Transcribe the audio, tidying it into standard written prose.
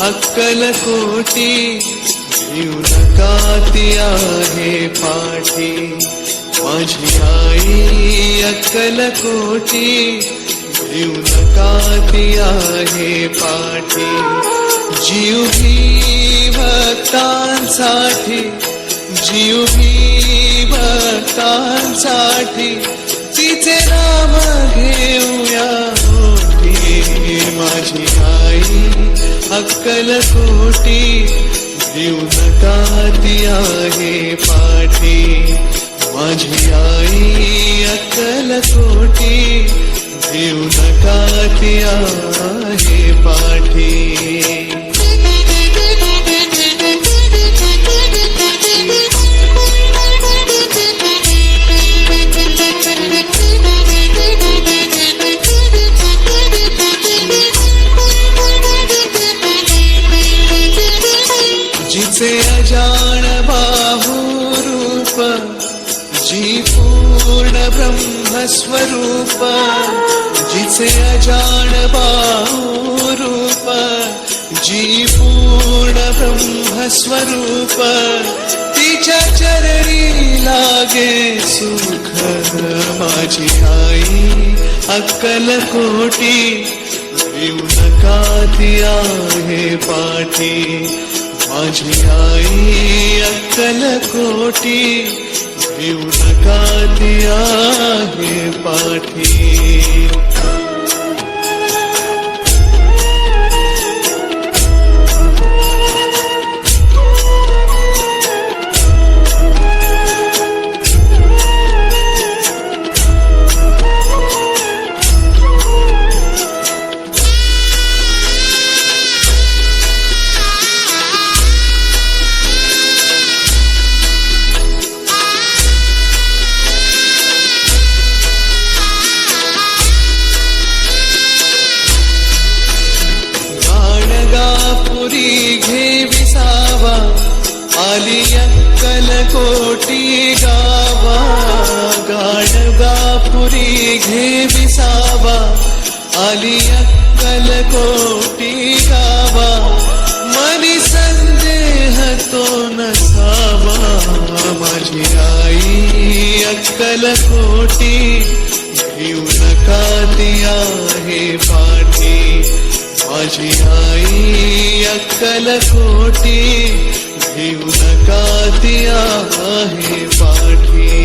अक्कलकोटी घेऊ नका ती आहे पाठी माझी आई अक्कलकोटी घेऊ नका ती आहे पाठी जीव भी भक्तांसाठी जीव भी भक्तांसाठी तिचे नाम घेऊया माझी आई अक्कलकोटी घेऊ नका ती आहे पाठी माझी आई अक्कलकोटी घेऊ नका ती आहे पाठी जिचे अजान बाहू रूप जी पूर्ण ब्रह्मस्वरूप जिचे अजान बाहू रूप जी पूर्ण ब्रह्मस्वरूप तिच्या चरणी लागे सुख माझी आई अक्कलकोटी घेऊ नका ती आहे पाठी माझी आई अक्कलकोटी घेऊ नका ती आहे पाठी घे विसावा आली अक्कलकोटी गावा गाणगापुरी घे विसावा आली अक्कलकोटी गावा मनी संदेह तो नसावा माझी आई अक्कलकोटी घेऊ नका ती आहे पाठी माझी आई अक्कलकोटी घेऊ नका ती आहे पाठी